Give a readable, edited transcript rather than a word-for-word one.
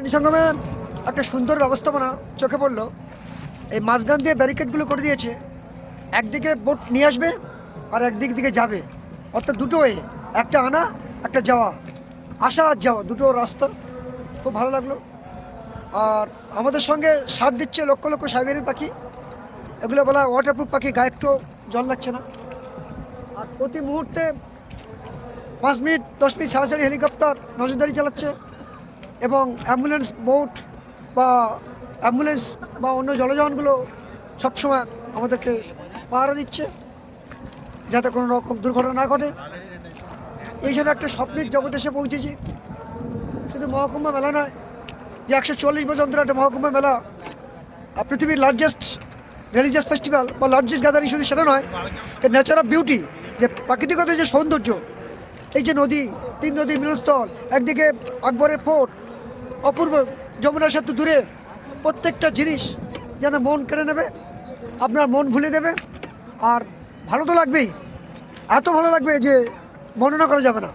সঙ্গমে একটা সুন্দর ব্যবস্থাপনা চোখে পড়লো। এই মাঝখান দিয়ে ব্যারিকেডগুলো করে দিয়েছে, একদিকে বোট নিয়ে আসবে আর একদিক দিকে যাবে, অর্থাৎ দুটো ওয়ে, একটা আনা একটা যাওয়া, আসা আর যাওয়া দুটো রাস্তা। খুব ভালো লাগলো। আর আমাদের সঙ্গে সাথ দিচ্ছে লক্ষ লক্ষ সাইবেরিয়ান পাখি, এগুলো বলা ওয়াটারপ্রুফ পাখি, গায়ে একটু জল লাগছে না। আর প্রতি মুহূর্তে 5 মিনিট 10 মিনিট সরাসরি হেলিকপ্টার নজরদারি চালাচ্ছে, এবং অ্যাম্বুলেন্স বোট বা অ্যাম্বুলেন্স বা অন্য জলযানগুলো সবসময় আমাদেরকে পাহারা দিচ্ছে যাতে কোনো রকম দুর্ঘটনা না ঘটে। এই জন্য একটা স্বপ্নের জগতে এসে পৌঁছেছি। শুধু মহকুম্ভ মেলা নয়, যে 140 বছর ধরে একটা মহকুম্ভ মেলা পৃথিবীর লার্জেস্ট রিলিজিয়াস ফেস্টিভ্যাল বা লার্জেস্ট গ্যাদারিং, শুধু সেটা নয়, এর নেচার অফ বিউটি, যে প্রাকৃতিকতার যে সৌন্দর্য, এই যে নদী, 3 নদীর মিলনস্থল, একদিকে আকবরের ফোর্ট, অপূর্ব যমুনার সাথে দূরে, প্রত্যেকটা জিনিস যেন মন কেড়ে নেবে, আপনার মন ভুলে দেবে। আর ভালো তো লাগবেই, এত ভালো লাগবে যে বর্ণনা করা যাবে না।